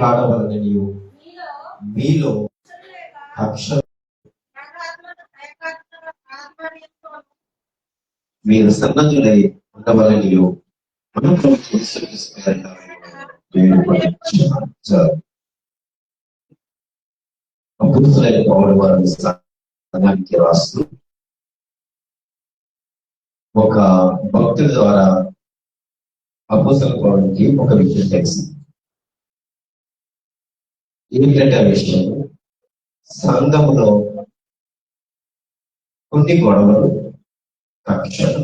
మాట్లాడవలనని మీలో అక్షర మీరు సన్నద్ధులై ఉండవలని అపుస్తలులైన పౌలు వారు సంఘానికి రాస్తూ ఒక భక్తుల ద్వారా అపుస్తల పౌలుకి ఒక విషయం తెలిసింది. ఏంటంటే ఆ విషయం, సంఘములో కొన్ని గొడవలు, కక్షలు,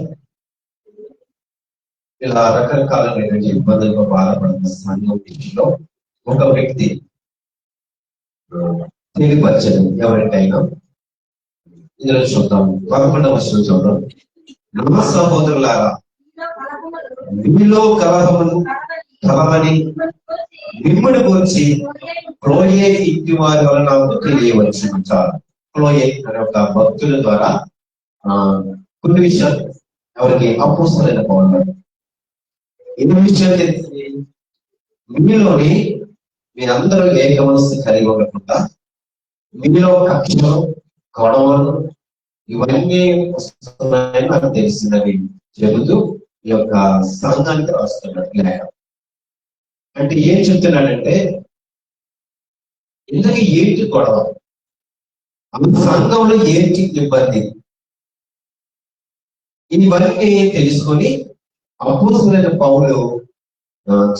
ఇలా రకరకాలైనటువంటి ఇబ్బందులతో బాధపడుతున్న సంఘం విషయంలో ఒక వ్యక్తి తెలియపరచడం ఎవరికైనా. ఇందులో చూద్దాం 11వ వచనం చూద్దాం. నా సహోదరులారా, మీలో కలవని మిమ్మల్ని గురించి క్లోయే ఇంటి వారి వల్ల నాకు తెలియవచ్చు. చాలు. క్లోయే అనే ఒక భక్తుల ద్వారా కొన్ని విషయాలు ఎవరికి అపోస్తలులైన పౌలు ఎన్ని విషయాలు తెలిసింది. మీలోని మీరందరూ ఏక మనస్సు కలిగి ఉండకుండా మీలో కక్షలు, గొడవలు ఇవన్నీ వస్తున్నాయని నాకు తెలిసిందని చెబుతూ ఈ యొక్క సంఘానికి రాస్తున్నాడు లేఖ. అంటే ఏం చెప్తున్నాడంటే, ఇందుకు ఏంటి గొడవ, ఆ సంఘంలో ఏంటి ఇబ్బంది, ఇవన్నీ తెలుసుకొని అపోస్తలులైన పౌలు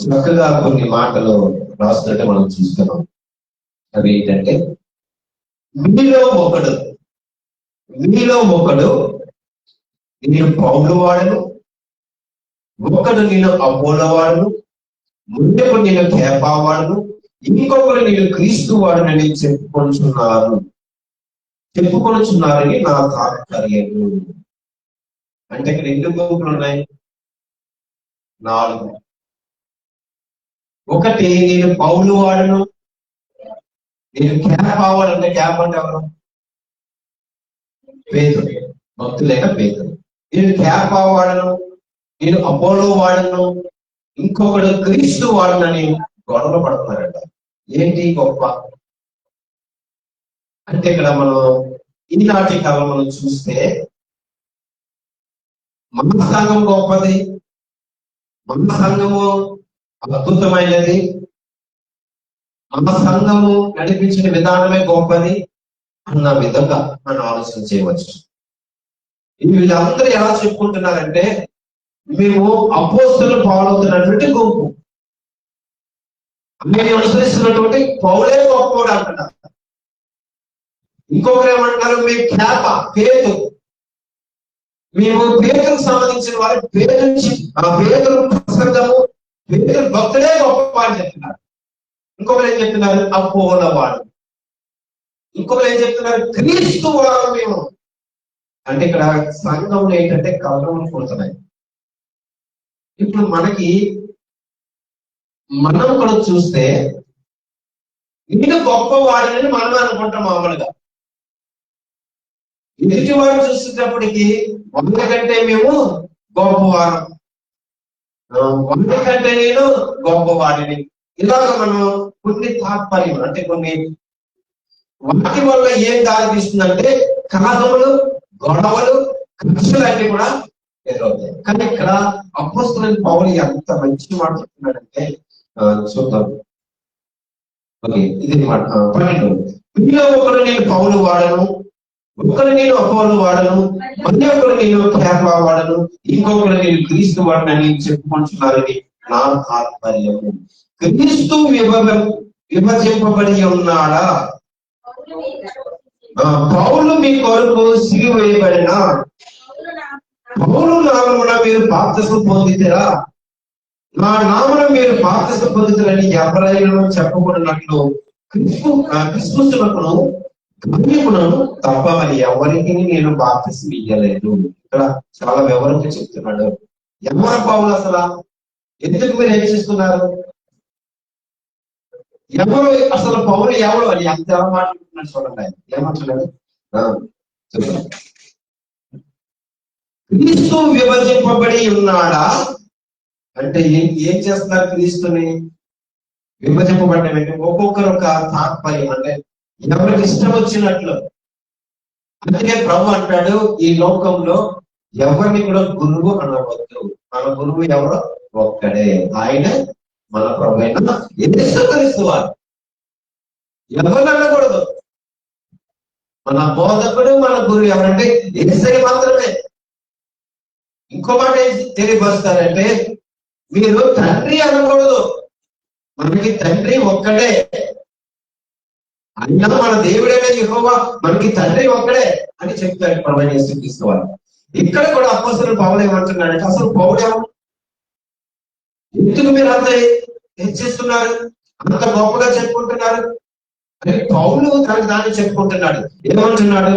చక్కగా కొన్ని మాటలు రాస్తున్నట్టు మనం చూస్తున్నాం. అవి ఏంటంటే, మీలో ఒకడు నేను పౌలు వాడను, ఒకడు నేను అపోలో వాడను, ముందుకు నేను కేఫా వాడను, ఇంకొకరు నేను క్రీస్తు వాడనని చెప్పుకొనుచున్నారని నా తాత్పర్యము. అంటే ఇక్కడ ఎన్ని గుంపులు ఉన్నాయి? 4. ఒకటి నేను పౌలు వాడను, నేను కేఫా వాడను. కేఫ్ అంటే ఎవరు? పేతురు, భక్తులైన పేతురు. నేను కేఫా వాడను, నేను అపోలో వాడను, ఇంకొకడు క్రీస్తు వాడనని గొడవలు పడుతున్నారట. ఏంటి గొప్ప అంటే, ఇక్కడ మనం ఈనాటి కాలం మనం చూస్తే మన సంఘం గొప్పది, మన సంఘము అద్భుతమైనది, మన సంఘము నడిపించిన విధానమే గొప్పది అన్న విధంగా మనం ఆలోచన చేయవచ్చు. వీళ్ళందరూ ఎలా చెప్పుకుంటున్నారంటే, మేము అపోస్తలు పాలవుతున్నటువంటి గుంపు, మేము అనుసరిస్తున్నటువంటి పౌలే గొప్పవాడు అంటున్నారు. ఇంకొకరు ఏమంటారు, మేము పేరు, మేము పేరుకు సంబంధించిన వారు, పేరు ప్రసంగము, పేరు భక్తుడే గొప్ప అని చెప్తున్నారు. ఇంకొకరు ఏం చెప్తున్నారు, అపోల వాడు. ఇంకొకరు ఏం చెప్తున్నారు, క్రీస్తు వాడు మేము. అంటే ఇక్కడ సంఘంలో ఏంటంటే కలవలు పోతున్నాయి. ఇప్పుడు మనం కూడా చూస్తే నేను గొప్పవాడిని మనం అనుకుంటాం. మామూలుగా ఎదుటి వాడు చూసేటప్పటికి వాళ్ళకంటే మేము గొప్పవారం, వాళ్ళకంటే నేను గొప్పవాడిని, ఇలాగ మనం కొన్ని తాత్పర్యం అంటే కొన్ని వాటి వల్ల ఏం దారితీస్తుందంటే కలహములు, గొడవలు, కక్షలన్నీ కూడా ఎదురవుతాయి. కానీ ఇక్కడ అపోస్తలులైన పౌలు ఎంత మంచి మాట చెప్తున్నాడంటే చూద్దాం. ఓకే, ఇది మాట 12. మీలో ఒకరు నేను పౌలు వాడను, ఒకరు నేను అపోలో వాడను, మళ్ళీ ఒకరు నేను కేఫా వాడను, ఇంకొకరు నేను క్రీస్తు వాడనని చెప్పుకుంటున్నారని నా తాత్పర్యము. క్రీస్తు విభజింపబడి ఉన్నాడా? పౌలు మీ కొరకు సిలువ వేయబడిన పౌలు నామమున మీరు బాప్తిస్మం పొందితేరా? నా నామమున మీరు బాప్తిస్మం పొందితారని ఎవరైనా చెప్పబడినట్లు క్రిస్మస్ను గమ్యమునను తప్పమని ఎవరికి నేను బాప్తిస్మం ఇయ్యలేదు. ఇక్కడ చాలా వివరంగా చెప్తున్నాడు. ఎవరు పౌలు అసలు? ఎందుకు మీరు ఏం చేస్తున్నారు? ఎవరు అసలు పౌలు ఎవరు అని ఎంత ఎలా మాట్లాడుతున్నాడు చూడండి. ఆయన ఏమంటున్నాడు? క్రీస్తు విభజింపబడి ఉన్నాడా అంటే ఏం చేస్తున్నారు? క్రీస్తుని విభజింపబడ్డామంటే ఒక్కొక్కరు ఒక తాత్పర్యం, అంటే ఎవరికి ఇష్టం వచ్చినట్లు. అందుకే ప్రభు అంటాడు, ఈ లోకంలో ఎవరిని కూడా గురువు అనవద్దు, మన గురువు ఎవరో ఒక్కడే, ఆయన మన ప్రభు అయిన యేసుక్రీస్తు వారు. ఎవరిని అనకూడదు. మన బోధకుడు మన గురువు ఎవరంటే యేసయ్య మాత్రమే. ఇంకో మాట తెలియపరుస్తారంటే, మీరు తండ్రి అనకూడదు, మనకి తండ్రి ఒక్కడే, అయినా మన దేవుడైన యెహోవా మనకి తండ్రి ఒక్కడే అని చెప్తాడు ప్రభువైన యేసుక్రీస్తు వారు. ఇక్కడ కూడా అపోస్తలుడు పౌలు ఏమంటున్నాడంటే, అసలు పౌలు ఎవరు? ఎందుకు మీరు అంత హెచ్చిస్తున్నారు, అంత గొప్పగా చెప్పుకుంటున్నారు అని పౌలు తనకు దాన్ని చెప్పుకుంటున్నాడు. ఏమంటున్నాడు?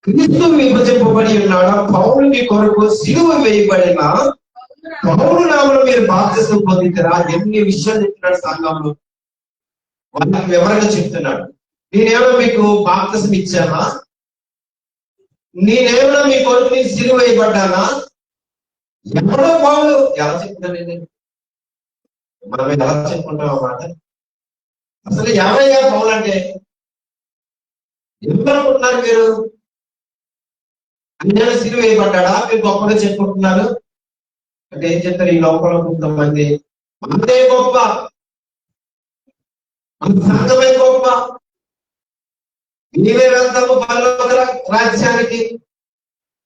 క్రీస్తు విభజింపబడి ఉన్నాడా, పౌలు మీ కొరకు సిలువ వేయబడిన పౌలు నామములో మీరు బాప్తిసం పొందితరా? ఎన్ని విషయాలు చెప్తున్నాడు సంఘంలో, వాళ్ళకి వివరంగా చెప్తున్నాడు. నేనేమో మీకు బాప్తిసం ఇచ్చానా, నేనేమన్నా మీ కొరకు సిలువ వేయబడ్డానా? ఎవడో పౌలు ఎలా చెప్తానండి, మనం ఎలా చెప్పుకుంటాం అన్నమాట. అసలు ఎవరయ్యా పౌలు అంటే? ఎవరనుకుంటున్నారు మీరు? అన్యాయ సిలువ వేయబడ్డా మీరు గొప్పగా చెప్పుకుంటున్నారు అంటే ఏం చెప్తారు ఈ లోపల కొంతమంది? మనదే గొప్ప, మన సంఘమే గొప్ప, నీవే వెళ్తాము పరలోక రాజ్యానికి,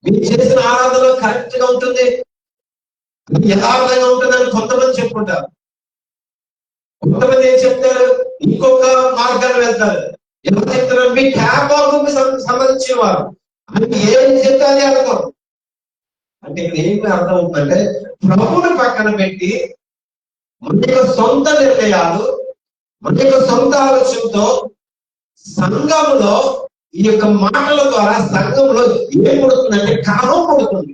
మీరు చేసిన ఆరాధన కరెక్ట్ గా ఉంటుంది, యథార్థంగా ఉంటుందని కొంతమంది చెప్పుకుంటారు. కొంతమంది ఏం చెప్తారు, ఇంకొక మార్గాన్ని వెళ్తారు. ఎలా చెప్తారు? మీ ట్యాబాబుకి సంబంధించిన వారు అని ఏం చెప్తాది అర్థం. అంటే ఇక్కడ ఏమి అర్థం అవుతుందంటే, ప్రభువుని పక్కన పెట్టి మన యొక్క సొంత నిర్ణయాలు, మన యొక్క సొంత ఆలోచనతో సంఘంలో ఈ యొక్క మాటల ద్వారా సంఘంలో ఏం పుడుతుందంటే కాలం పుడుతుంది.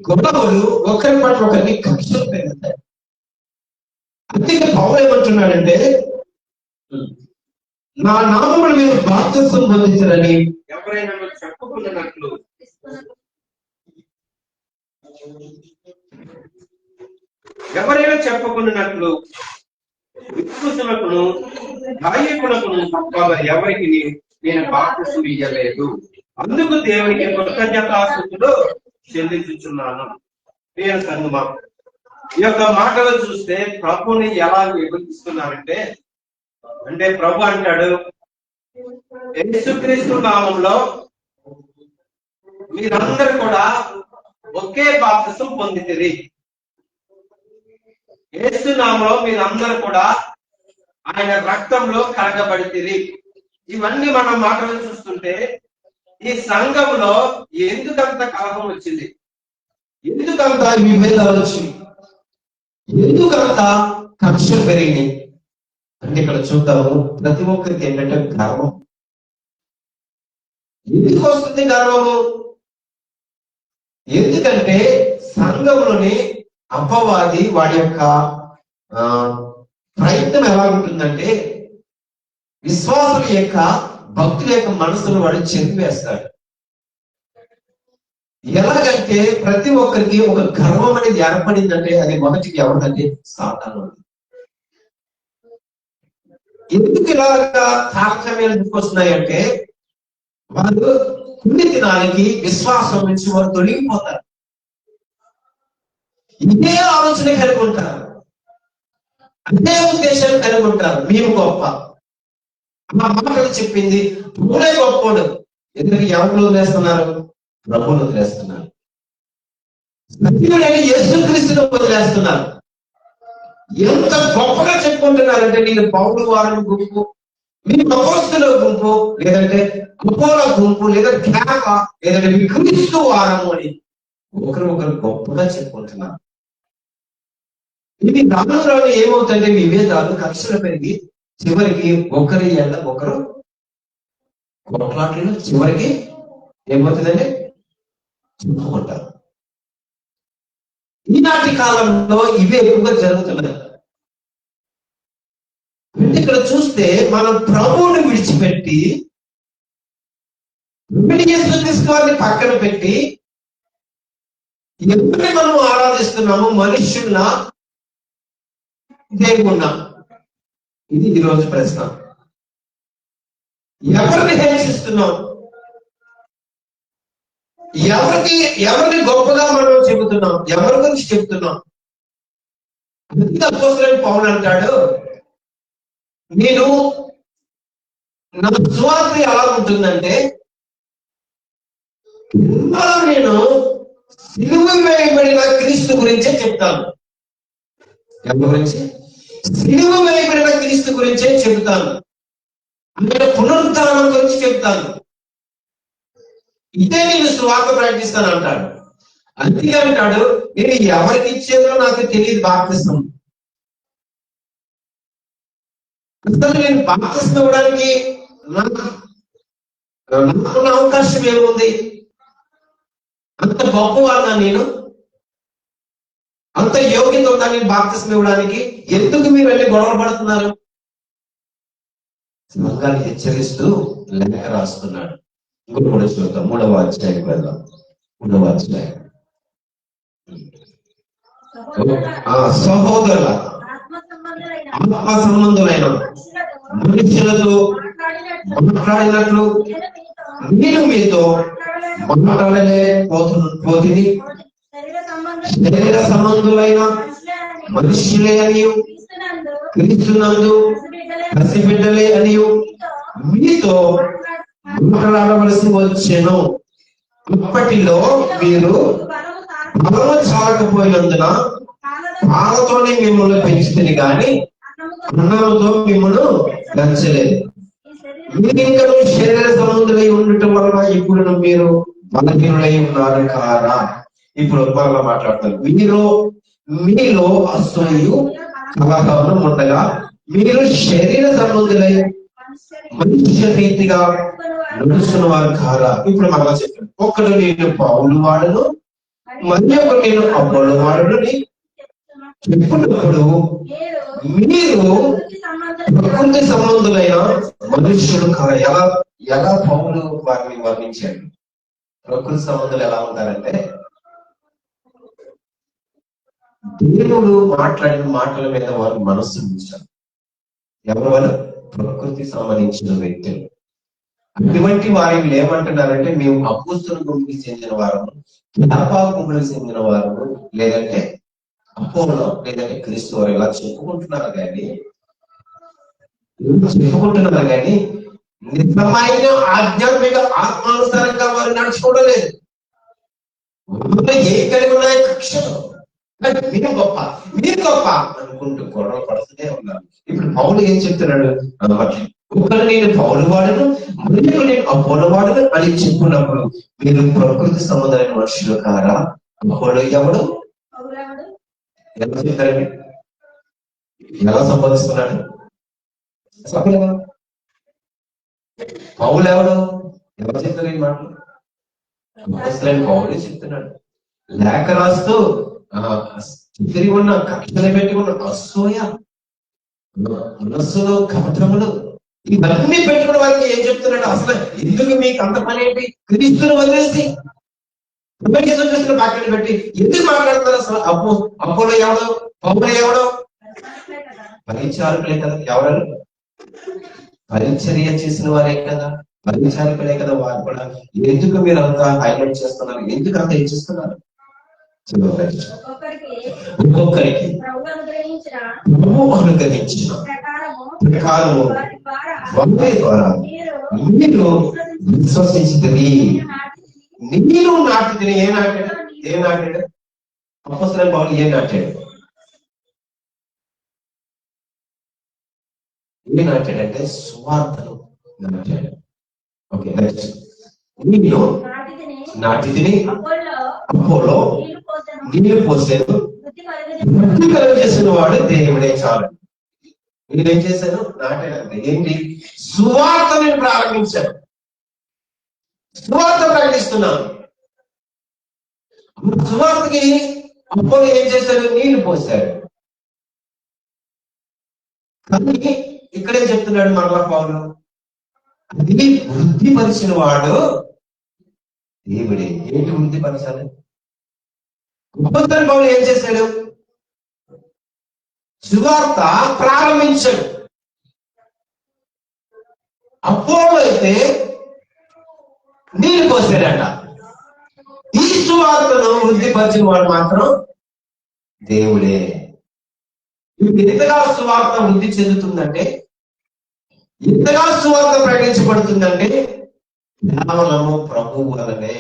గొడవలు ఒకరి పట్ల ఒకరికి కక్షలు పెరుగుతాయి. అందుకే పౌలు ఏమంటున్నాడంటే, నా నామములు మీరు బాప్తిసం పొందించరని ఎవరైనా చెప్పుకున్నట్లు విశ్వాసులకును గాయకులకును తప్ప ఎవరికి నేను బాప్తిసం ఇయ్యలేదు, అందుకు దేవునికి కృతజ్ఞతాస్తుతులు చెల్లించుచున్నాను. నేను సంగమా, ఈ యొక్క మాటలు చూస్తే ప్రభుని ఎలా విభజిస్తున్నారంటే, అంటే ప్రభు అంటాడు, యేసుక్రీస్తు నామంలో మీరందరూ కూడా ఒకే బాప్తిసం పొందితిరి. యేసు నామంలో మీరందరూ కూడా ఆయన రక్తంలో కడగబడితిరి. ఇవన్నీ మనం మాటలు చూస్తుంటే ఈ సంఘంలో ఎందుకంత కలహం వచ్చింది, ఎందుకంత విభేదాలు వచ్చింది, ఎందుకంత కక్షలు పెరిగినాయి అంటే ఇక్కడ చూద్దాము. ప్రతి ఒక్కరికి ఏంటంటే గర్వం. ఎందుకు వస్తుంది గర్వము? ఎందుకంటే సంఘంలోని అపవాది వాడి యొక్క ప్రయత్నం ఎలా ఉంటుందంటే, విశ్వాసుల యొక్క భక్తుల యొక్క మనసును వాడు చెరిపేస్తాడు. ఎలాగంటే ప్రతి ఒక్కరికి ఒక గర్వం అనేది ఏర్పడిందంటే అది మొదటికి ఎవరిదంటే సాతాను. ఎందుకు ఇలాగా తారతమ్యాలు వస్తున్నాయంటే, వాళ్ళు కొన్ని దినాలకి విశ్వాసం నుంచి వారు తొలగిపోతారు. ఇదే ఆలోచన కలిగి ఉంటారు, అదే ఉద్దేశాలు కలిగి ఉంటారు. మేము గొప్ప, మా మాటలు చెప్పింది పూరే గొప్పోడు. ఎందుకంటే ఎవరు వదిలేస్తున్నారు? ప్రభువును వదిలేస్తున్నారు. సత్యుడైన యేసుక్రీస్తును వదిలేస్తున్నారు. ఎంత గొప్పగా చెప్పుకుంటున్నారంటే, నేను పౌలు వారిని గుంపు, మీ అపోస్తలుల గుంపు, లేదంటే అపోల గుంపు, లేదా కేక, లేదంటే మీ క్రీస్తు వారము అని ఒకరు గొప్పగా చెప్పుకుంటున్నారు. ఇది రాను రాను ఏమవుతుంటే విభేదాలు కక్షలు పెరిగి చివరికి ఒకరి ఎల్ల ఒకరు కొట్లాట్లు, చివరికి ఏమవుతుందంటే చెప్పుకుంటారు. ఈనాటి కాలంలో ఇవే ఎక్కువగా జరుగుతున్నాయి. ఇక్కడ చూస్తే మనం ప్రభువుని విడిచిపెట్టి యేసుక్రీస్తు వారిని పక్కన పెట్టి ఎవరిని మనం ఆరాధిస్తున్నాము? మనుష్యుల్లా, దేవుణ్ణా? ఇది ఈరోజు ప్రశ్న. ఎవరిని హెచ్చిస్తున్నాం? ఎవరిని గొప్పగా మనం చెబుతున్నాం? ఎవరి గురించి చెబుతున్నాం? అపోస్తలుడైన పౌలు అంటాడు, నేను నా సువార్త ఎలా ఉంటుందంటే, నేను సిలువ వేయబడిన క్రీస్తు గురించే చెప్తాను. ఎవరి గురించి? సిలువ వేయబడిన క్రీస్తు గురించే చెబుతాను. ఆయన పునరుద్ధానం గురించి చెప్తాను. ఇదే నేను సువార్త ప్రకటిస్తాను అంటాడు. అందుకే అంటాడు, నేను ఎవరికి ఇచ్చేదో నాకు తెలియదు బాప్తిస్మం. అసలు నేను బాప్తిస్మం ఇవ్వడానికి నాకున్న అవకాశం ఏముంది? అంత గొప్పవాడినా నేను? అంత యోగ్యత ఉందా నేను బాప్తిస్మం ఇవ్వడానికి? ఎందుకు మీరు వెళ్ళి గొడవ పడుతున్నారు? సంఘాన్ని హెచ్చరిస్తూ లేఖ రాస్తున్నాడు. ఇంకొక చూద్దాం, 3వ అధ్యాయం వెళ్దాం. 3వ అధ్యాయం. సహోదరుల, ఆత్మ సంబంధులైన మనుషులతో మాట్లాడినట్లు నేను మీతో మాట్లాడలేకపోతుంది. శరీర సంబంధులైన మనుషులే అని, క్రీస్తునందు పసిబిడ్డలే అని మీతో మాట్లాడవలసి వచ్చెను. అప్పటిలో మీరు బలము చాలకపోయినందున పాలతోనే మిమ్మల్ని పెంచుతుంది కానీ అన్నముతో మిమ్మల్ని పెంచలేదు. మీరు ఇంకా శరీర సంబంధులై ఉండటం వలన ఇప్పుడు మీరు బలహీనులై ఉన్నారు కారా? ఇప్పుడు మరలా మాట్లాడతారు. మీలో అసూయు కలహం ఉండగా మీరు శరీర సంబంధులై మనుష్య రీతిగా నడుస్తున్న వారు కారా? ఇప్పుడు మరలా చెప్పాను. ఒకడు నేను పౌలు వాడును, మరి ఒకడు నేను అపోలో వాడుని చెప్పుకున్నప్పుడు మీరు ప్రకృతి సంబంధులైన మనుష్యులు కారా? ఎలా పౌలు వారిని వర్ణించాడు? ప్రకృతి సంబంధులు ఎలా ఉంటారంటే, దేవుడు మాట్లాడిన మాటల మీద వారు మనస్సు ఉంచారు. ఎవరు వారు? ప్రకృతి సంబంధించిన వ్యక్తులు. అటువంటి వారిని ఏమంటున్నారంటే, మేము అపోస్తల గుంపుకి చెందిన వారము, వ్యాపార గుంపులకు చెందిన వారము, లేదంటే అపోలో లేదంటే క్రీస్తు వారు ఇలా చెప్పుకుంటున్నారు కానీ నిజమైన ఆధ్యాత్మిక ఆత్మానుసారంగా వారు నడుచుకోవలేదు. ఏ కలిగి ఉన్నాయి? కక్షలు. మీరు గొప్ప అనుకుంటూ గొడవ పడుతూనే ఉన్నారు. ఇప్పుడు పౌలు ఏం చెప్తున్నాడు? ఒకరు నేను పౌలు వాడును, మరియు నేను అపోలో వాడును అని చెప్పుకున్నప్పుడు మీరు ప్రకృతి సంబంధమైన మనుషులు కారా? అపోలో ఎవడు? ఎలా చెప్తారండి? ఎలా సంపాదిస్తున్నాడు? పౌలు ఎవడు? ఎవరు చెప్తారు ఈ మాటలు? పౌలే చెప్తున్నాడు. లేఖ రాస్తూ తిరిగి ఉన్న కక్షలు పెట్టి ఉన్న అసూయ, మనస్సులో కపటములు, ఇవన్నీ పెట్టుకున్న వారికి ఏం చెప్తున్నాడు? అసలు ఎందుకు మీకు అంత పని ఏంటి? క్రీస్తుని వదిలేసి చేసిన పాకెట్ పెట్టి ఎందుకు మాట్లాడుతున్నారు? అసలు అపోలో ఎవడో, పౌలు ఎవడో? పరిచారకులే కదా. ఎవరు? పరిచర్య చేసిన వారే కదా, పరిచారకులే కదా. వారు కూడా ఎందుకు మీరు అంతా హైలైట్ చేస్తున్నారు? ఎందుకు అంత హెచ్చిస్తున్నారు? ఒక్కొక్కరికి అనుగ్రహించిన ప్రకారము వారి ద్వారా మీరు విశ్వసించింది. నేను నాటిదిని. ఏం నాటాడు? అపోస్తలుడైన పౌలు ఏం నాటాడు? ఏం నాటాడంటే సువార్తను నాటాడు. ఓకే, నేను నాటిదిని, అపోలో నీళ్ళు పోసాను, బుద్ధి కలుగజేసిన వాడు దేవుడే. చాలు. నేనేం చేశాను? నాటాడంటే ఏంటి? సువార్త నేను ప్రారంభించాను, సువార్త ప్రకటిస్తున్నాను. సువార్తకి అపోలో ఏం చేశాడు? నీళ్లు పోశాడు. కానీ ఇక్కడేం చెప్తున్నాడు మరలా పౌలు? అది వృద్ధిపరిచిన వాడు దేవుడే. ఏంటి వృద్ధిపరచాలి? అపోస్తలుడైన పౌలు ఏం చేశాడు? సువార్త ప్రారంభించాడు. అపోలో అయితే నీళ్ళు పోసాడట. ఈ సువార్తను వృద్ధిపరిచిన వాడు మాత్రం దేవుడే. ఎంతగా సువార్త వృద్ధి చెందుతుందంటే, ఎంతగా సువార్త ప్రకటించబడుతుందంటే కేవలము ప్రభు వలనే,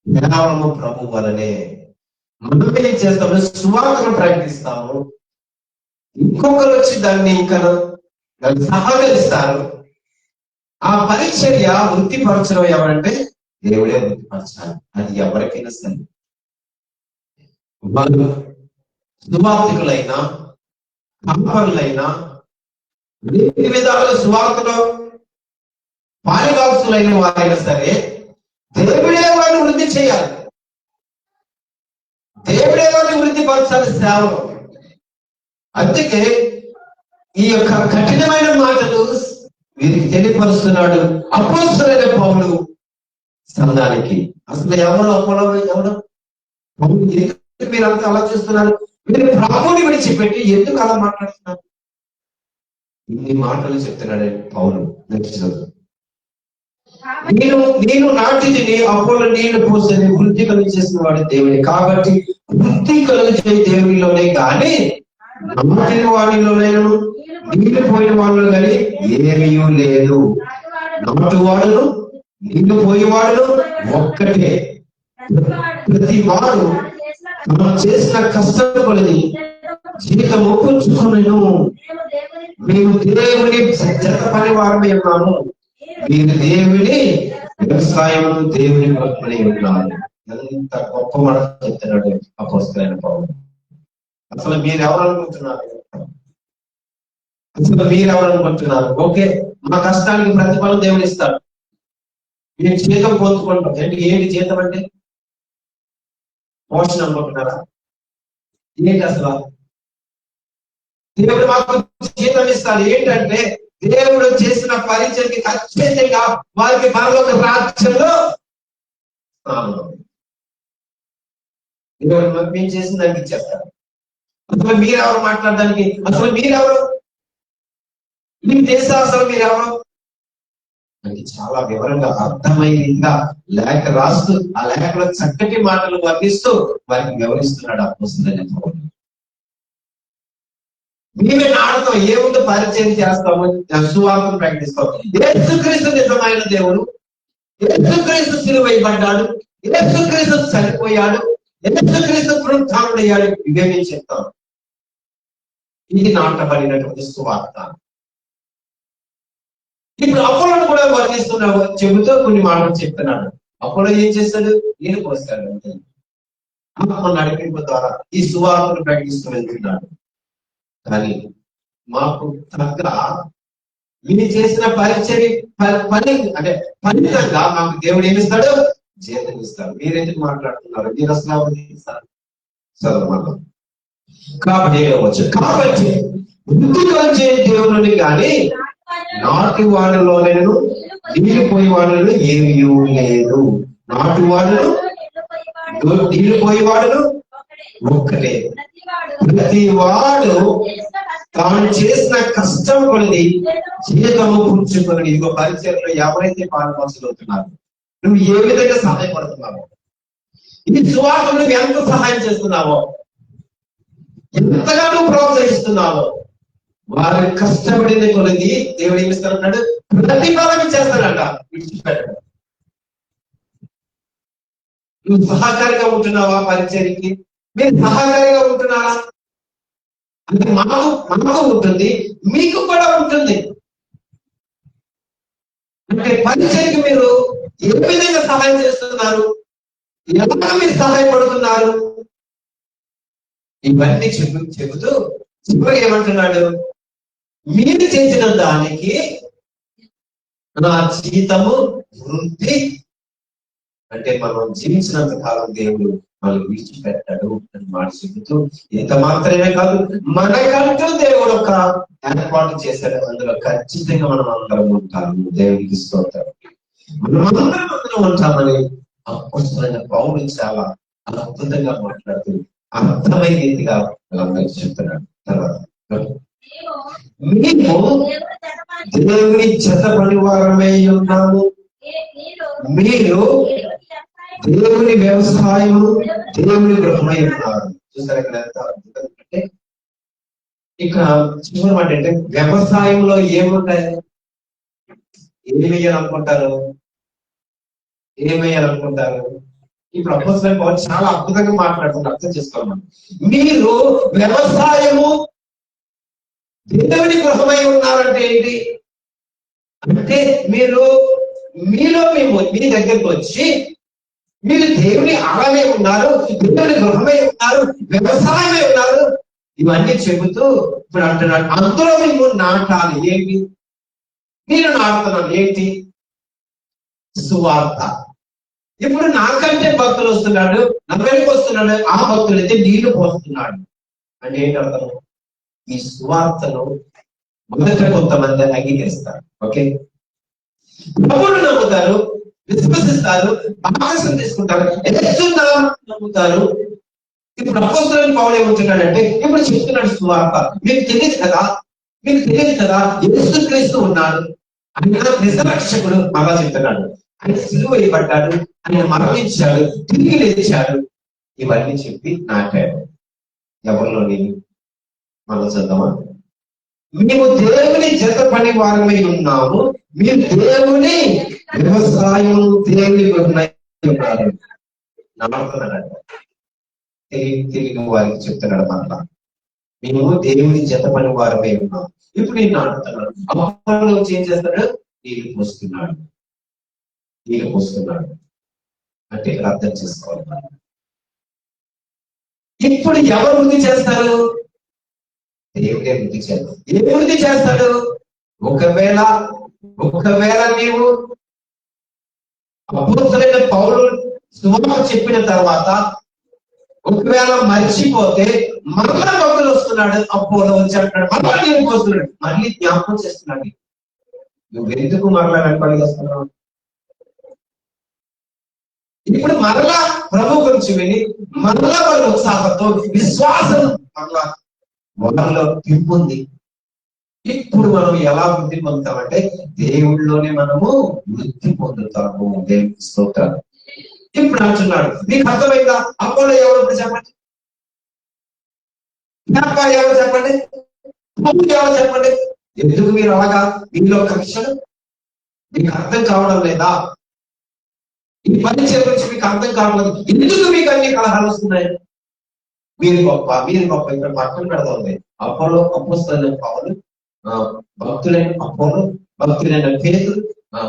కేవలము ప్రభు వలనే. మనం ఏం చేస్తాము? సువార్తను ప్రకటిస్తాము, ఇంకొకరు వచ్చి దాన్ని ఇంకా సహకరిస్తారు. ఆ పరిచర్య వృత్తిపరచడం ఎవరంటే దేవుడే వృత్తిపరచాలి. అది ఎవరికైనా సరే, వాళ్ళు సువార్థికులైనా కాపరులైనా అన్ని విధాలుగా సువార్తలో పాలిభాగస్తులైన వారైనా సరే దేవుడే వారిని వృద్ధి చేయాలి, దేవుడే వారిని వృద్ధిపరచాలి సేవలో. అందుకే ఈ యొక్క కఠినమైన మాటలు వీరికి తెలియపరుస్తున్నాడు అపోస్తలుడైన పౌలు సంఘానికి. అసలు ఎవరు అపోలో, ఎవరు మీరంతా అలా చూస్తున్నారు? మీరు ప్రభువుని విడిచిపెట్టి ఎందుకు అలా మాట్లాడుతున్నారు? ఇన్ని మాటలు చెప్తున్నాడు పౌలు. నేను నాటిని, అపోలో నీళ్లు పోసేది, వృద్ధి కలిగేసిన వాడు దేవుని. కాబట్టి వృద్ధి కలిగే దేవునిలోనే కానీ నాటిన వాడిలోనైనా నీళ్లు పోయిన వాళ్ళు కానీ ఏమీ లేదు. నాటువాడును నీళ్లు పోయేవాడును ఒక్కటే. ప్రతి వాడు మనం చేసిన కష్టం కొలది జీవితము పుచ్చుకొనెను. మేము దేవుని జత పని వారమే ఉన్నాము, మీరు దేవుని వ్యవసాయము, దేవుని పని ఉన్నారు. ఎంత గొప్ప మాట చెప్తున్నాడు అపోస్తలుడైన పౌలు. అసలు మీరెవరనుకుంటున్నారు? అసలు మీరెవరనుకుంటున్నారు? ఓకే, మా కష్టానికి ప్రతిఫలం దేవుడు ఇస్తాడు, మేము జీతం పొందుకుంటాం. ఏంటి జీతం అంటే? మోషన్ అనుకుంటున్నారా? ఏంటి అసలు? దేవుడు మాకు జీతం ఇస్తాడు. ఏంటంటే దేవుడు చేసిన పరిచయకి ఖచ్చితంగా వారికి పరలోక రాజ్యంలో దేవుడు మేము చేసిన దానికి ఇచ్చేస్తారు. అసలు మీరెవరు మాట్లాడడానికి? అసలు మీరెవరు? మీకు తెలుసా అసలు మీరెవరు? అంటే చాలా వివరంగా అర్థమైందిగా లేఖ రాస్తూ ఆ లేఖలో చక్కటి మాటలు వర్ణిస్తూ వారికి వివరిస్తున్నాడు అపోస్తలుడైన పౌలు. మేమే నాడతాం, ఏముందో పరిచయం చేస్తాము, సువార్తను ప్రకటిస్తాం. యేసుక్రీస్తు నిజమైన దేవుడు, యేసుక్రీస్తు సిలువైబడ్డాడు, యేసుక్రీస్తు చనిపోయాడు, యేసుక్రీస్తు పునరుత్థానుడయ్యాడు. ఇవే మేము చెప్తాం. ఇది నాటబడినటువంటి సువార్త. ఇప్పుడు అపోలోను కూడా వర్ణిస్తున్నావు, చెబుతూ కొన్ని మాటలు చెప్తున్నాడు. అపోలో ఏం చేస్తాడు? నేను పోస్తాడు అంటే ఆత్మ నడిపింపు ద్వారా ఈ సువార్తను ప్రకటిస్తూ వెళ్తున్నాడు. కానీ మాకు తగ్గ మీరు చేసిన పరిచర్య పని అంటే ఫలితంగా మాకు దేవుడు ఏమిస్తాడు? జీతం ఇస్తాడు. మీరెందుకు మాట్లాడుతున్నారు? మీరు అసలు చదవమన్నా. కాబట్టి వృద్ధి కలిగే దేవుని కానీ నాటి వాడిలోనూ నీళ్లు పోయి వాడును ఏమీ లేదు. నాటు వాడును నీళ్లు పోయి వాడును ఒక్కటే. ప్రతి వాడు తాను చేసిన కష్టం కొలది జీవితము పుచ్చుకొని. ఇదిగో పరిచయంలో ఎవరైతే పాల్పంచగలుగుతున్నారు, నువ్వు ఏ విధంగా సహాయపడుతున్నావో, ఈ సువార్త నువ్వు ఎంత సహాయం చేస్తున్నావో, ఎంతగా నువ్వు ప్రోత్సహిస్తున్నావో, వారు కష్టపడిన కొలది దేవుడు ఏమిస్తాడు? ప్రతిఫలం చేస్తాడంట. విడిచిపెట్టడం. నువ్వు సహకారిగా ఉంటున్నావా పరిచర్యకి? మీరు సహకారిగా ఉంటున్నారా అంటే మనకు ఉంటుంది, మీకు కూడా ఉంటుంది. అంటే పరిచర్యకి మీరు ఏ విధంగా సహాయం చేస్తున్నారు, ఎలా మీరు సహాయపడుతున్నారు, ఇవన్నీ చెబుతూ చివరికి ఏమంటున్నాడు? మీరు చేసిన దానికి నా జీతము వృద్ధి. అంటే మనం జీవించినంత కాలం దేవుడు మనల్ని విడిచిపెట్టాడు అని మాట చెబుతూ, ఇంత మాత్రమే కాదు, మనకంటూ దేవుడు ఒక ఏర్పాటు చేశాడు. అందులో ఖచ్చితంగా మనం అందరం ఉంటాము. దేవుడికి స్తోత్రం. మనం అందరం ఉంటామని అపొస్తలుడైన పౌలు చాలా అద్భుతంగా మాట్లాడుతూ అర్థమయ్యే రీతిగా వాళ్ళందరికీ చెప్తున్నాడు. తర్వాత మేము దేవుని జత పనివారమై ఉన్నాము, మీరు దేవుని వ్యవసాయము దేవుని గృహమై ఉన్నారు. చూసారా ఇక్కడ ఎంత అద్భుతం అంటే, ఇక చివరి మాట అంటే వ్యవసాయంలో ఏముంటాయి, ఏం వేయాలనుకుంటారు, ఏం వేయాలనుకుంటారు? ఇప్పుడు అపొస్తలుడైన పౌలు చాలా అద్భుతంగా మాట్లాడుతున్నారు, అర్థం చేసుకోవాలి. మీరు వ్యవసాయము దేవుని గృహమై ఉన్నారంటే ఏంటి అంటే, మీరు మీలో మేము మీ దగ్గరకు వచ్చి మీరు దేవుని ఆలయమై ఉన్నారు, దేవుని గృహమై ఉన్నారు, వ్యవసాయమై ఉన్నారు, ఇవన్నీ చెబుతూ ఇప్పుడు అంటున్నాడు అందులో మేము నాటాలి. ఏంటి నేను నాటుతున్నాను? ఏంటి? సువార్త. ఇప్పుడు నాకంటే భక్తులు వస్తున్నాడు, నా వెనక్కి వస్తున్నాడు, ఆ భక్తులు అయితే నీళ్లు పోస్తున్నాడు అంటే ఏంటి అర్థం? ఈ సువార్తను మొదట కొంతమంది అంగీకరిస్తారు, ఓకే, ప్రభువును నమ్ముతారు, విశ్వసిస్తారు, బాప్తిసం తీసుకుంటారు, నమ్ముతారు. ఇప్పుడు అపొస్తలుడైన పౌలు ఏమంటున్నాడంటే, ఇప్పుడు చెప్తున్నాడు సువార్త. మీకు తెలియదు కదా, మీకు తెలియదు కదా యేసుక్రీస్తు ఉన్నాడు, ఆయన నిజరక్షకుడు. అలా చెప్తున్నాడు. ఆయన సిలువ వేయబడ్డాడు, ఆయన మరణించాడు, తిరిగి లేచాడు, ఇవన్నీ చెప్పి నాటాడు. ఎవరిలోని? మనం చదవమా? మేము దేవుని జత పని వారమై ఉన్నాము, మీరు దేవుని వ్యవసాయం దేవుని ఉన్నారు. నమ్ముతున్నాడు. తెలియని వారికి చెప్తున్నాడు మాట, మేము దేవుని జత పని వారమై ఉన్నాం. ఇప్పుడు నేను నాటుతున్నాడు, అప్పుడు ఏం చేస్తాడు? నీళ్ళు పోస్తున్నాడు, నీళ్ళు పోస్తున్నాడు అంటే ఇక్కడ అర్థం చేసుకోవాలి. ఇప్పుడు ఎవరు వృద్ధి చేస్తారు? దేవుడే వృద్ధి చేస్తాడు. ఏ వృద్ధి చేస్తాడు? ఒకవేళ నీవు అపొస్తలుడైన పౌలు సువార్త చెప్పిన తర్వాత ఒకవేళ మర్చిపోతే మరలా భక్తులు వస్తున్నాడు, అప్పుడు వచ్చి అంటున్నాడు మరలా నేను పోస్తున్నాడు, మళ్ళీ జ్ఞాపకం చేస్తున్నాడు. నువ్వు ఎందుకు మరలా వెనకాడికి వస్తున్నావు? ఇప్పుడు మరలా ప్రభు గురించి విని మరలా వాళ్ళ ఉత్సాహంతో విశ్వాసం మరలా వాళ్ళలో తింపుంది. ఇప్పుడు మనం ఎలా వృద్ధి పొందుతామంటే దేవుళ్ళలోనే మనము వృద్ధి పొందుతాము. దేవునికి స్తోత్రం. ఇప్పుడు అంటున్నాడు, మీకు అర్థమైందా? అపోలో ఎవరు చెప్పండి, ఎవరు చెప్పండి, ఎవరు చెప్పండి. ఎందుకు మీరు అలాగా మీలో కక్షలు? మీకు అర్థం కావడం లేదా? ఈ పరిచయం గురించి మీకు అర్థం కావడం ఎందుకు మీకు అన్ని కలహాలు వస్తున్నాయి? మీరు గొప్ప, మీరు గొప్ప. ఇక్కడ పక్కన పెడతాం. అపోలో అపొస్తలుడైన పౌలు, భక్తులైన అపోలో, భక్తులైన పేతురు,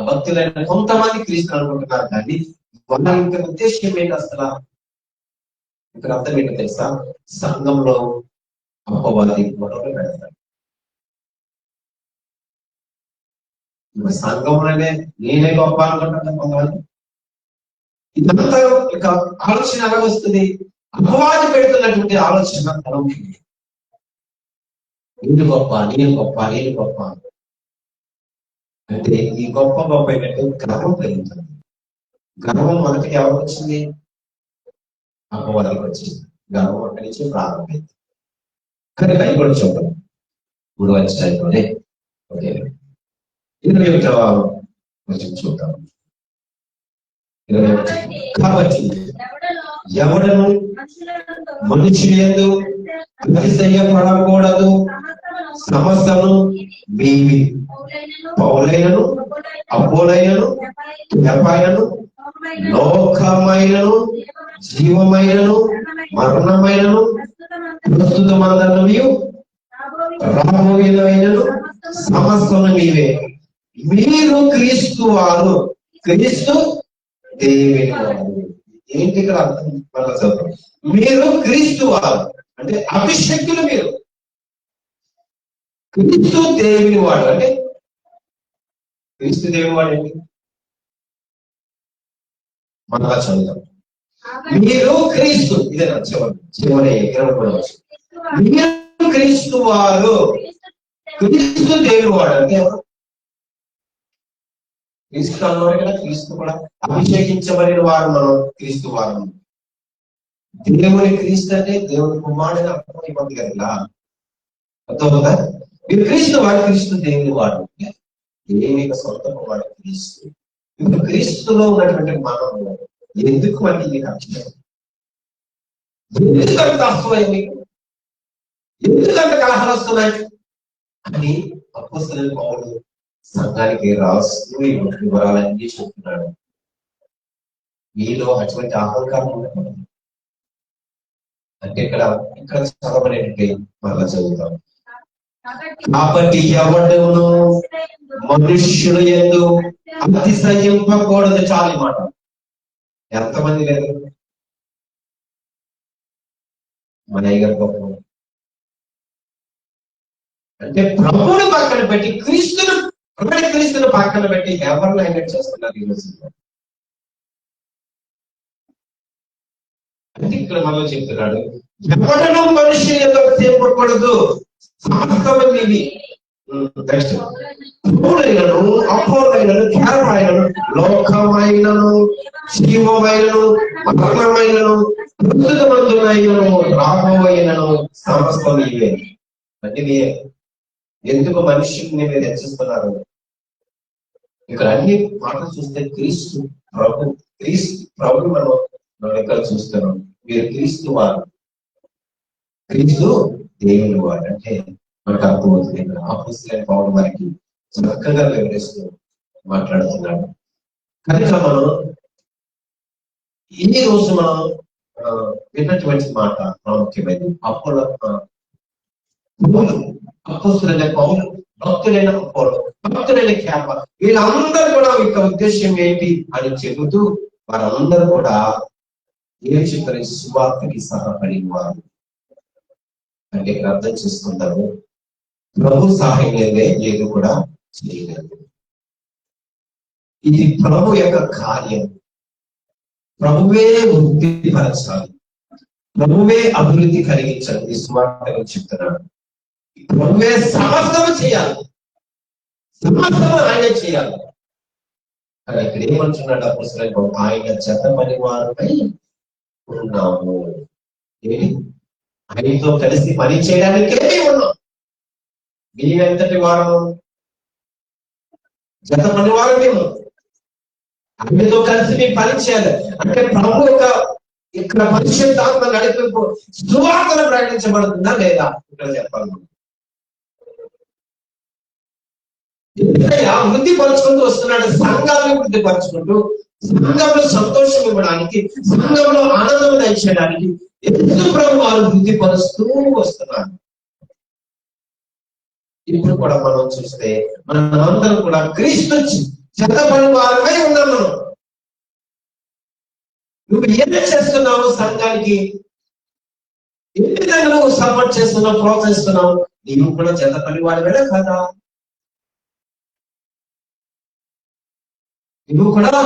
భక్తులైన కొంతమంది క్రీస్తులు అనుకుంటున్నారు. కానీ వాళ్ళ యొక్క ఉద్దేశం ఏంటి అసలు? ఇక్కడ అర్థం ఏంటో తెలుసా? సంఘంలో అపవాది గొడవలు పెడతారు. సంఘంలోనే నేనే గొప్ప అనుకుంటున్నా కొంతమంది. ఇదంతా ఒక ఆలోచన ఎలా వస్తుంది? అపవాది పెడుతున్నటువంటి ఆలోచన తరం. నేను గొప్ప, నేను గొప్ప, నేను గొప్ప అంటే ఈ గొప్ప గొప్ప ఏంటంటే గర్వం పెరుగుతుంది. గర్వం మొదటికి ఎవరికి వచ్చింది? అపవాదికి వచ్చింది. గర్వం అక్కడి నుంచి ప్రారంభమైంది. కానీ బైబిల్ చూద్దాం 3వ అధ్యాయంలోనే, ఓకే, 21వ వచనం చూద్దాం. కాబట్టి ఎవడను మనుషులందు అతిశయపడకూడదు, సమస్తను మీవి. పౌలైనను అపోలైనను కేఫాయనను లోకమైనను జీవమైనను మరణమైనను ప్రస్తుతమందనూ రాబోయేదైనను సమస్తను మీవే. మీరు క్రీస్తు వారు, క్రీస్తు దేవుని వారు. ఏంటి ఇక్కడ అర్థం? మళ్ళా చదువు. మీరు క్రీస్తు వారు అంటే అభిషక్తులు. మీరు క్రీస్తు దేవుని వాడు అంటే క్రీస్తు దేవుని వాడు ఏంటి? మళ్ళా చదువుతాం. మీరు క్రీస్తు, ఇదే చివరి 23వ వచనం. మీరు క్రీస్తు వారు, క్రీస్తు దేవుని వాడు అంటే ఎవరు? క్రీస్తు అన్నవారు కదా, క్రీస్తు కూడా అభిషేకించబడిన వారు మనం, క్రీస్తు వారు. దేవుని క్రీస్తు అంటే దేవుని కుమారుడిని అర్థం అయిపోతుంది కదా. ఇలా అర్థమవుతుందా? మీరు క్రీస్తు వాడు, క్రీస్తు దేవుని వాడు, దేవుని సొంత కుమారుడు క్రీస్తు. ఇప్పుడు క్రీస్తులో ఉన్నటువంటి మనం ఎందుకు మనకి మీకు అక్షరం, ఎందుకంత అర్థమై మీకు, ఎందుకంత కలహాలు వస్తున్నాయి అని అపోస్తలుడైన పౌలు సంఘానికి రాస్తూ ఈ వివరాలన్నీ చెప్తున్నాడు. మీలో అటువంటి అహంకారం ఉండకూడదు. అంటే ఇక్కడ చదవనేటువంటి మరలా చదువుతాం. కాబట్టి ఎవడును మనుష్యుడు యందు అతిశయింపకూడదు. చాలు మాట. ఎంతమంది లేదు మన అయ్యగారు గొప్ప అంటే ప్రభువుని పక్కన పెట్టి క్రీస్తును పక్కన పెట్టి ఎవరిని హైలైట్ చేస్తున్నారు ఈ రోజు. అంటే ఇక్కడ మనలో చెప్తున్నాడు, ఎవడను మనుషులు ఎందుకు చేపకూడదు. సమస్తమైనవి పౌలైనను, అపోలైనను, కేవలమైనను, లోకమైనను, జీవమైనను, మరణమైనను, ప్రస్తుతమందునైనను, రాబోయైనను సమస్తం ఇవే. అంటే ఎందుకు మనుషుల్ని మీరు హెచ్చిస్తున్నారు? ఇక్కడ అన్ని మాటలు చూస్తే క్రీస్తు ప్రభు మనం ఎక్కడ చూస్తున్నాం. మీరు క్రీస్తు వారు, క్రీస్తు దేవుని వాడు అంటే మనకు అర్థమవుతుంది. ఇక్కడ అపోస్తలుడైన పౌలు వారికి చక్కగా వివరిస్తూ మాట్లాడుతున్నాడు. కనుక మనం ఈ రోజు మనం విన్నటువంటి మాట ప్రాముఖ్యమైనది. అపోస్తలుడైన పౌలు, భక్తులైన పౌలు, భక్తులైన కేప, వీళ్ళందరూ కూడా యొక్క ఉద్దేశం ఏంటి అని చెబుతూ వారందరూ కూడా ఏం చెప్పారు? సువార్తకి సహాయపడిన వారు. అంటే ఇక్కడ అర్థం చేసుకుంటారు, ప్రభు సహాయం లేదే ఏది కూడా చేయలేదు. ఇది ప్రభు యొక్క కార్యం. ప్రభువే వృద్ధిపరచాలి, ప్రభువే అభివృద్ధి కలిగించాలి. ఈ సువార్తగా చెప్తున్నాడు. ప్రభువే సమస్తము చేయాలి, సమస్తము ఆయన చేయాలి. కానీ ఇక్కడ ఏమంటున్నాడు అపోస్తలుడైన పౌలు? ఆయన జత పని వారమై ఉన్నాము. ఏంటి? ఆయనతో కలిసి పని చేయడానికే ఉన్నాం. మేమెంతటి వారము? జత పని వారు మేము. ఆయనతో కలిసి మేము పని చేయాలి. అంటే ప్రభు ఇక్కడ పరిశుద్ధాత్మ నడిపింపు సువార్తను ప్రకటించబడుతుందా లేదా ఇక్కడ చెప్పాలి. వృద్ధి పరుచుకుంటూ వస్తున్నాడు. సంఘాలను వృద్ధిపరచుకుంటూ, సంఘంలో సంతోషం ఇవ్వడానికి, సంఘంలో ఆనందం దయచేయడానికి యేసు ప్రభు వారు వృద్ధిపరుస్తూ వస్తున్నారు. ఇప్పుడు కూడా మనం చూస్తే మనమందరం కూడా క్రీస్తు జతపడి వారమై ఉన్నాం. మనం నువ్వు ఏం చేస్తున్నావు? సంఘానికి ఏ విధంగా నువ్వు సపోర్ట్ చేస్తున్నావు, ప్రోత్సహిస్తున్నావు? నీవు కూడా జతపడి వాడివేనా కదా? నువ్వు కూడా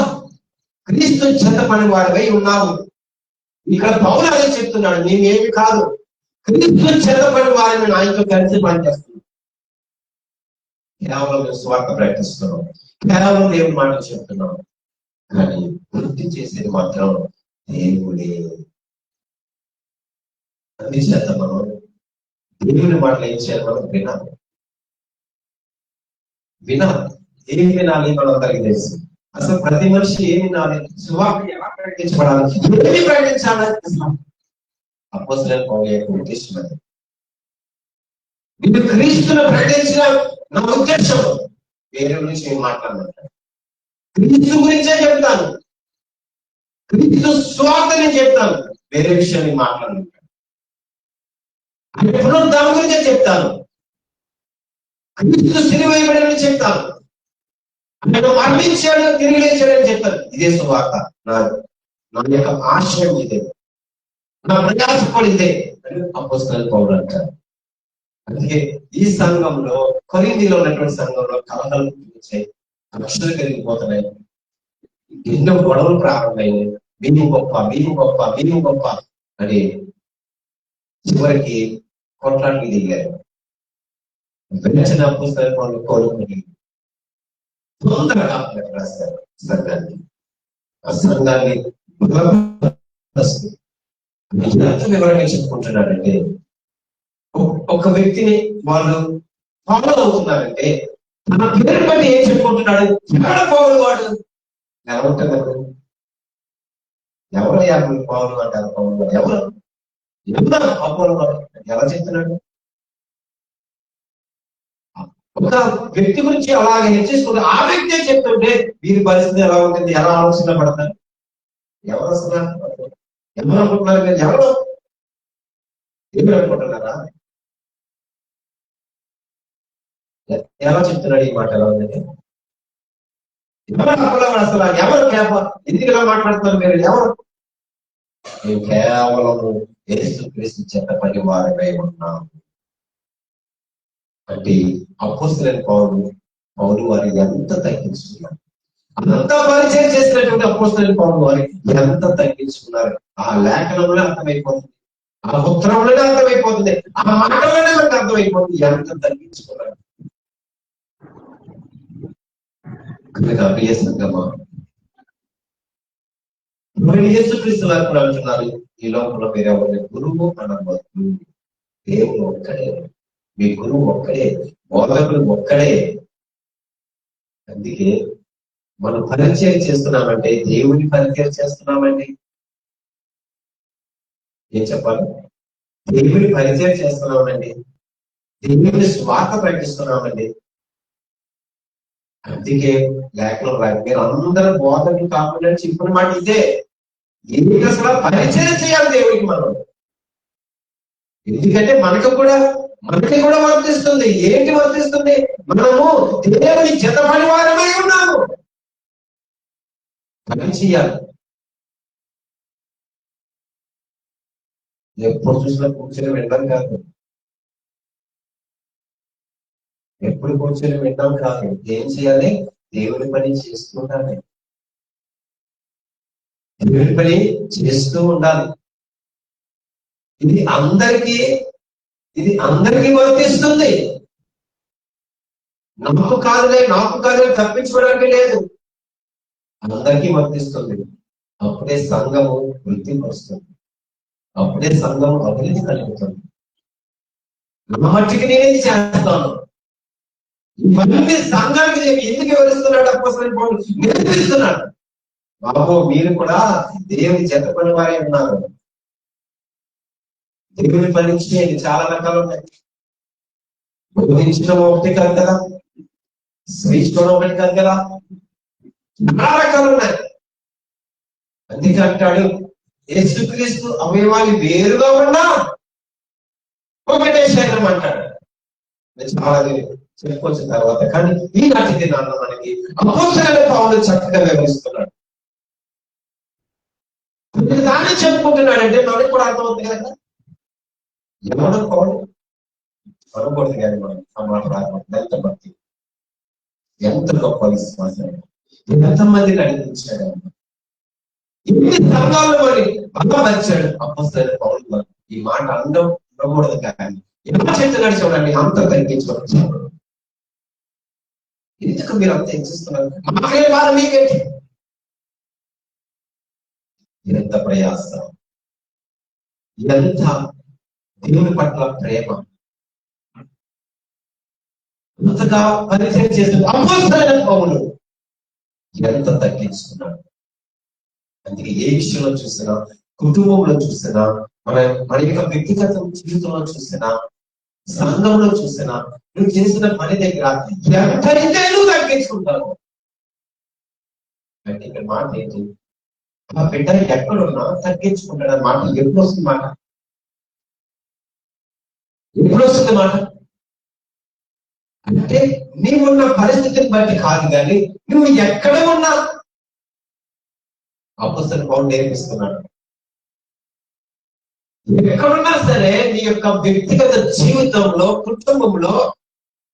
క్రీస్తు జతపడి వాడివై ఉన్నావు. ఇక్కడ పౌలు అదే చెప్తున్నాడు, నేనేమి కాదు, క్రీస్తు జతపడి వారిని ఆయనతో కలిసి పనిచేస్తున్నాను. కేవలం స్వార్థ ప్రకటిస్తున్నాం, కేవలం దేవుని మాటలు చెప్తున్నాం, కానీ వృద్ధి చేసేది మాత్రం దేవుడే. అందుచేత మనం దేవుని మాటలు ఏం చేయాలి? మనం వినాలి. ఏం వినాలి? మనందరికీ తెలుసు. అసలు ప్రతి మనిషి ఏం వినాలి? సువార్త ఎలా ప్రకటించబడాలి, ఏమి ప్రకటించాలి? అపోస్తలుడైన పౌలు యొక్క ఉద్దేశం అది. నేను క్రీస్తును ప్రకటించిన నా ఉద్దేశం వేరే గురించి నేను మాట్లాడమంటాను. క్రీస్తు గురించే చెప్తాను, క్రీస్తు స్వార్థని చెప్తాను, వేరే విషయాన్ని మాట్లాడమంటాను. పునరుద్ధానం గురించే చెప్తాను, క్రీస్తు సిలువేయబడని చెప్తాను, ఆయన మరణించాడు తిరిగి లేచాడని చెప్తాను. ఇదే సువార్త. నా యొక్క ఆశయం ఇదే, నా ప్రయాస కూడా ఇదే అని అపోస్తలుడైన పౌలు అంటారు. అందుకే ఈ సంఘంలో, కొరింథీలో ఉన్నటువంటి సంఘంలో కలహాలు వచ్చాయి, కక్షలు కలిగిపోతున్నాయి, ఎన్నో గొడవలు ప్రారంభమైనాయి. మేము గొప్ప, మేము గొప్ప, మేము గొప్ప అని చివరికి కొట్లాటకి దిగారు. వెంటనే అపోస్తలుడైన పౌలు కోరుకుని తొందరగా రాస్తారు సంఘాన్ని. ఆ సంఘాన్ని ఎంత వివరంగా చెప్పుకుంటున్నారంటే, ఒక వ్యక్తిని వాళ్ళు ఫాలో అవుతున్నారంటే తన పేరు బట్టి ఏం చెప్పుకుంటున్నాడు? ఎక్కడ పౌలు వాడు? ఎవరుంటారు? ఎవరు 50 పౌలు అంటారు? పౌలు వాడు ఎవరు? ఎవరు పౌలు వాడు ఎలా చెప్తున్నాడు? ఒక వ్యక్తి గురించి అలాగే హెచ్చించుకుంటే ఆ వ్యక్తే చెప్తుంటే వీరి పరిస్థితి ఎలా ఉంటుంది, ఎలా ఆలోచన పడతారు? ఎవరు అసలు ఎవరు అనుకుంటున్నారు? మీరు ఎవరు ఏమి అనుకుంటున్నారా? ఎలా చెప్తున్నాడు ఈ మాట? ఎలా ఉందంటే ఎవరు అనుకున్నాడు అసలు? ఎవరు ఎందుకు ఇలా మాట్లాడుతున్నారు మీరు? ఎవరు? మేము కేవలము యేసుక్రీస్తు చెత్త పని వారమై ఉన్నాం అంటే అపోస్తలుడైన పౌలు వారి ఎంత తగ్గించుకున్నారు, అంత పరిచయం చేసినటువంటి అపోస్తలుడైన పౌలు వారి ఎంత తగ్గించుకున్నారు. ఆ లేఖనంలో అర్థమైపోతుంది, ఆ ఉత్తరంలోనే అర్థమైపోతుంది, ఆ మాటలోనే మనకు అర్థమైపోతుంది ఎంత తగ్గించుకున్నారు. కనుక ప్రియ సంగమా, యేసుక్రీస్తు వారు కూడా అంటున్నారు, ఈ లోకంలో మీరు ఎవరిని గురువు అనవద్దు, దేవుడు ఒక్కడే, మీ గురువు ఒక్కడే, బోధకుడు ఒక్కడే. అందుకే మనం పరిచయం చేస్తున్నామంటే దేవుని పరిచయం చేస్తున్నామండి. ఏం చెప్పాలి? దేవుని పరిచయం చేస్తున్నామండి, దేవుని స్వార్థ ప్రకటిస్తున్నామండి. అందుకే లేఖనం మీరు అందరూ బోధకులు కాకుండా చెప్పిన మాట ఇదే. ఏంటి అసలు? పరిచయం చేయాలి దేవుడికి మనం. ఎందుకంటే మనకి కూడా వర్తిస్తుంది. ఏంటి వర్తిస్తుంది? మనము దేవుని జతపడి వారమై ఉన్నాము. పని చేయాలి. ఎప్పుడు చూసినా కూర్చొని వినడం కాదు, ఎప్పుడు కూర్చొని వినడం కాదు. ఏం చేయాలి? దేవుని పని చేస్తూ ఉండాలి, దేవుని పని చేస్తూ ఉండాలి. ఇది అందరికీ వర్తిస్తుంది. నాకు కాదులే తప్పించుకోవడానికి లేదు, అందరికీ వర్తిస్తుంది. అప్పుడే సంఘము వృద్ధికి వస్తుంది, అప్పుడే సంఘము అభివృద్ధి కలుగుతుంది. నా మట్టికి నేనేది చేస్తాను. ఇవన్నీ సంఘానికి ఎందుకు వివరిస్తున్నాడు అపోస్తలుడైన పౌలు? నేర్పిస్తున్నాడు. బాబు, మీరు కూడా దేవుని జత పని వారే ఉన్నారు. దేవుని పని చేయండి. చాలా రకాలు ఉన్నాయి. బోధించడం ఒకటి కాదు కదా, శ్రీష్టం ఒకటి కాదు కదా, చాలా రకాలు ఉన్నాయి. అందుకే అంటాడు, యేసుక్రీస్తు అవయవాలు వేరుగా ఉన్నా ఒకటే శరీరం అంటాడు. చాలా చెప్పుకొచ్చిన తర్వాత, కానీ ఈనాటి దినాల్లో మనకి అపోస్తలుడైన పౌలు చక్కగా వివరిస్తున్నాడు. దాన్ని చెప్పుకుంటున్నాడంటే మనకి కూడా అర్థమవుతుంది కదా. ఎవరు పౌలు అనకూడదు కానీ మనం ఆ మాట రాకూడదు. ఎంత భక్తి, ఎంత గొప్ప విశ్వాసం, ఎంతమంది నడిపించాడు, ఇన్ని సంఘాలు మరి బలపరిచాడు అపోస్తలుడైన పౌలు. ఈ మాట ఉండకూడదు కానీ ఎలా చెప్తున్నాడు చూడండి, అంత తగ్గించుకోవచ్చు. ఎందుకు మీరు అంత హెచ్చిస్తున్నారు? మాకే బాధ, మీకేంటి? ఎంత ప్రయాస, ఎంత దేవుని పట్ల ప్రేమ, అంతగా పరిచయం చేసిన అపోస్తలుడైన పౌలు ఎంత తగ్గించుకున్నాడు. అందుకే ఏ విషయంలో చూసినా, కుటుంబంలో చూసినా, మన యొక్క వ్యక్తిగత జీవితంలో చూసినా, సంఘంలో చూసినా, నువ్వు చేసిన పని దగ్గర ఎంతైతే నువ్వు తగ్గించుకుంటావు. అంటే ఇక్కడ మాట ఏంటి? ఆ బిడ్డ ఎక్కడున్నా తగ్గించుకుంటాడు అన్నమాట. ఎప్పుడు వస్తుంది మాట? ఎప్పుడు వస్తుంది మాట? అంటే నీవున్న పరిస్థితిని బట్టి కాదు, కానీ నువ్వు ఎక్కడ ఉన్నా అపోస్తలుడైన పౌలు నేర్పిస్తున్నాడు. ఎక్కడున్నా సరే నీ యొక్క వ్యక్తిగత జీవితంలో, కుటుంబంలో,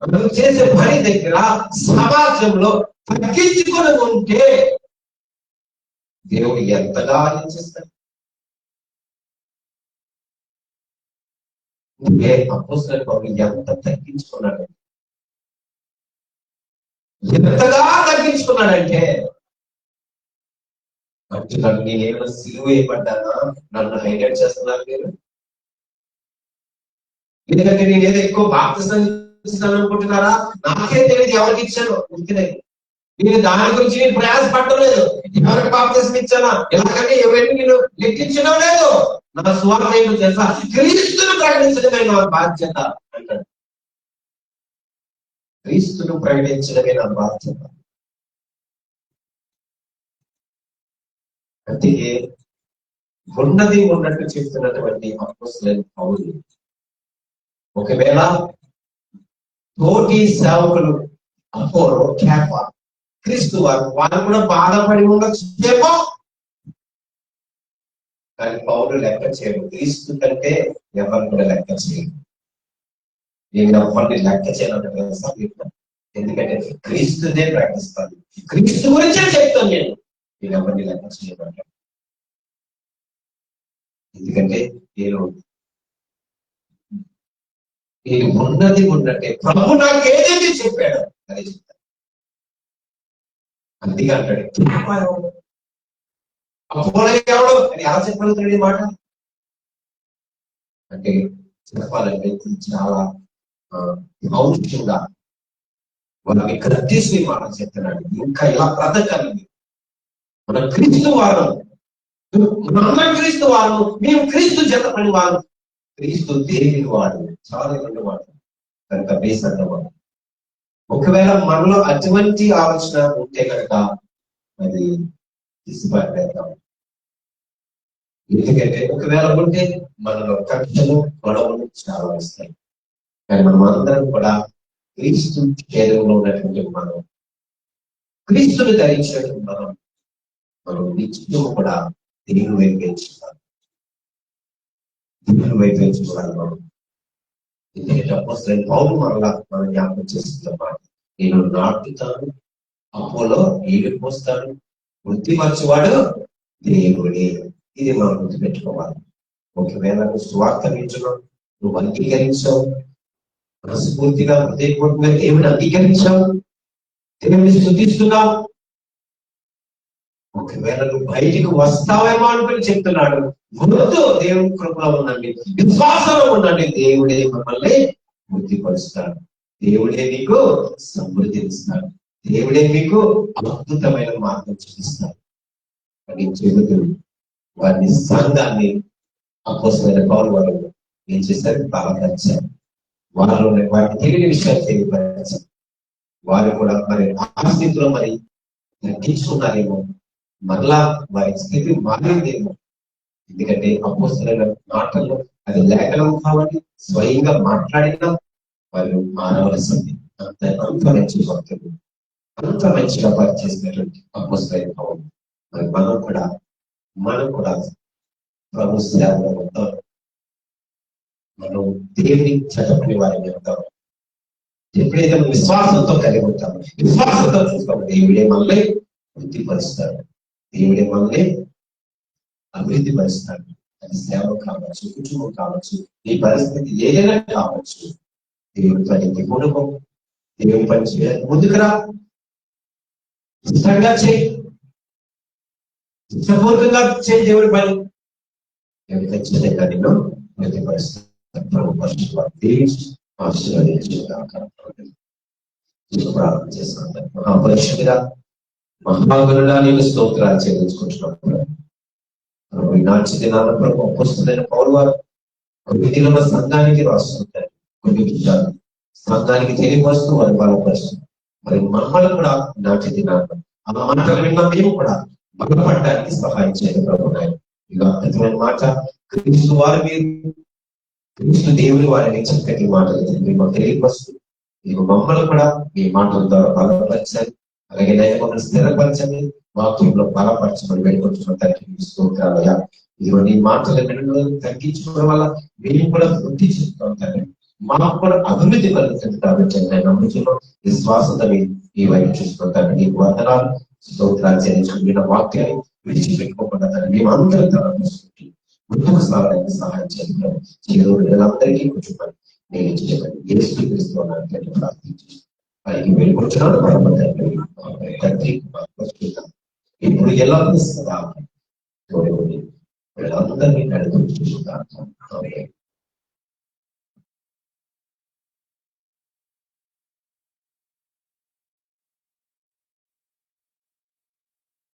నువ్వు చేసే పని దగ్గర, సమాజంలో తగ్గించుకొని ఉంటే దేవుడు ఎంతగా ఆలోచిస్తాడు. అపోస్తలుడైన పౌలు ఎంత తగ్గించుకున్నాడు. ఎంతగా తగ్గించుకున్నాడంటే అంటున్నాడు, నేనేమైనా సిలువ వేయబడ్డానా, నన్ను హైలైట్ చేస్తున్నారు మీరు. ఎందుకంటే నేను ఏదో ఎక్కువ బాప్తిసం ఇస్తాను అనుకుంటున్నారా? నాకే తెలియదు ఎవరికి ఇచ్చాను. నేను దాని గురించి నేను ప్రయాసపడలేదు. ఎవరికి బాప్తిసం ఇచ్చానా, ఎలాగంటే ఎవరిని నేను లెక్కించడం లేదు. నా స్వార్థం ఏంటో తెలుసా? క్రీస్తును ప్రకటించడమే నా బాధ్యత అంటాడు. క్రీస్తును ప్రకటించడమే నా బాధ్యత. అంటే ఉన్నది ఉన్నట్టు చెప్తున్నటువంటి అపోస్తలుడైన పౌలు, ఒకవేళ తోటి సేవకులు అపోలో, కేఫ, క్రీస్తు వారు కూడా బాధపడి ఉండొచ్చు ఏమో, కానీ పౌలు లెక్క చేయడు. క్రీస్తు కంటే ఎవరు కూడా లెక్క చేయడు. నేను ఎవరిని లెక్క చేయను తెలుసా? ఎందుకంటే క్రీస్తునే ప్రకటిస్తాను, క్రీస్తు గురించే చెప్తాను. నేను ఎవరిని లెక్క చేయమంటాను. ఎందుకంటే నేను ఉన్నది ఉన్నట్టే ప్రభు నాకు ఏదైతే చెప్పాడు అదే చెప్తాను. అందుకే అంటాడు ఎవడు అని ఎలా చెప్పగలుగుతాడు ఈ మాట అంటే, చెప్పాలంటే చాలా ఔషంగా వాళ్ళని కత్తీసి మాట చెప్తున్నాడు. ఇంకా ఇలా బ్రతకాలి. మన క్రీస్తు వారు, మన క్రీస్తు వారు, మేము క్రీస్తు జతపని వారు, క్రీస్తు దేవుని వాడు, చాలా రెండు వాడు కనుక బేసన్నవాడు. ఒకవేళ మనలో అటువంటి ఆలోచన ఉంటే కనుక అది తీసుకుపడతాం. ఎందుకంటే ఒకవేళ ఉంటే మనలో కక్షలు, గొడవలు చాలా వస్తాయి. కానీ మనం అందరం కూడా క్రీస్తు శరీరంలో ఉన్నటువంటి మనం, క్రీస్తుని ధరించినటువంటి మనం నిత్యం కూడా దేవుని వైపు ఎంచుకోవాలి. దేవుని వైపు ఎంచుకోవాలి మనం. ఎందుకంటే అపోస్తలుడైన పౌలు మరలా మనం జ్ఞాపకం చేస్తున్నమాట, నేను నాటుతాను, అపోలో నీళ్లు పోస్తాను, వృద్ధిపరచువాడు దేవుడే. ఇది మనం గుర్తుపెట్టుకోవాలి. ఒకవేళ నువ్వు స్వార్థ వింటున్నావు, నువ్వు అంగీకరించావు, మనస్ఫూర్తిగా హృదయపూర్వకంగా దేవుని అంగీకరించావు, దేవుని స్తుతిస్తున్నావు, ఒకవేళ నువ్వు బయటికి వస్తావేమో అనుకుని చెప్తున్నాడు. వద్దు, దేవుని కృపలో ఉండండి, విశ్వాసంలో ఉండండి. దేవుడే మిమ్మల్ని వృద్ధిపరుస్తాడు, దేవుడే మీకు సమృద్ధిస్తాడు, దేవుడే మీకు అద్భుతమైన మార్గం చూపిస్తాడు అని చెబుతూ వారిని సంఘాన్ని అపోస్తలుడైన పౌలు వారు ఏం చేశారు? బలపరిచారు. వారు వారికి తెలియని విషయాలు తెలియపరిచారు. వారు కూడా మరి ఆ స్థితిలో మరి తగ్గించుకున్నారేమో, మరలా వారి స్థితి మారిందేమో. ఎందుకంటే అపోస్తలుల మాటల్లో అది లేఖనం కాబట్టి స్వయంగా మాట్లాడినా వారు మారవలసింది. అంత మంచి భక్తులు, అంత మంచిగా పనిచేసినటువంటి అపోస్తలుడైన పౌలు. మరి మనం కూడా ప్రభు సేవలో ఉంటాం. మనం దేవుని చదవని వారిని ఉంటాం. ఎప్పుడైతే విశ్వాసంతో కలిగి ఉంటాము, విశ్వాసంతో చూస్తాము, దేవుడే మనల్ని వృద్ధిపరుస్తాడు, దేవుడే మనల్ని అభివృద్ధి పరుస్తాడు. అది సేవ కావచ్చు, కుటుంబం కావచ్చు, ఈ పరిస్థితి ఏదైనా కావచ్చు. దేవుడి పనికి కుటుంబం, దేవుడి పని చేయడానికి ముందుకురా, ఇష్టంగా చేయి, ఇష్టపూర్వకంగా చేయి దేవుడి పని. ఖచ్చితంగా నేను వృద్ధిపరుస్తాను. ప్రార్థన చేస్తాను. మహాపరిషుడిగా, మహాగణుడా, నేను స్తోత్రాలు చెల్లించుకుంటున్నాను. ఈనాటి దినాల ప్రభు అపోస్తలుడైన పౌలు వారు కొన్ని దినాల సంఘానికి రాస్తుంటారు. కొన్ని విషయాలు సంఘానికి తెలియపరుస్తూ వారు బలపరుస్తారు. మరి మమ్మల్ని కూడా నాటి దినాలు ఆ మాటలు విన్న మేము కూడా బలపడడానికి సహాయం చేయండి ప్రభు. ఇక అద్భుతమైన మాట, క్రీస్తు వారు మీరు, క్రీస్తు దేవుని వారిని చక్కటి మాటలు మేము తెలియపరుస్తూ మీకు మమ్మల్ని కూడా మీ మాటల ద్వారా బలపరచాలి. అలాగే నైపుణ్యం స్థిరపరచండి, వాక్యంలో బలపరచమని వేడుకుంటున్నాం తండ్రి. స్తోత్రాలయ. ఇదిగో నీ మాటలు తగ్గించుకోవడం వల్ల మేము కూడా వృద్ధి చెప్తాం తండ్రి, మాకు కూడా అభివృద్ధి కలుగుతుంది. కాబట్టి నేను నమ్ముతున్నాం, విశ్వాసంతో ఈ వైపు చూస్తున్నాం తండ్రి. నీకు వందనాలు, స్తోత్రాలు చెల్లించుకున్న వాక్యాన్ని విడిచిపెట్టుకోకుండా తండ్రి మేము అందరం తరలించుకుంటే ముందుకు సాగడానికి సహాయం చేయాలి. అందరికీ కుటుంబాన్ని నేను చేయమని యేసు క్రీస్తు నామమున ప్రార్థించున్నాను. పైకి వెళ్ళిపోతున్నాడు తండ్రి ఇప్పుడు ఎలా తీస్తుందా వీళ్ళందరినీ నడుపుకుంటున్నారు.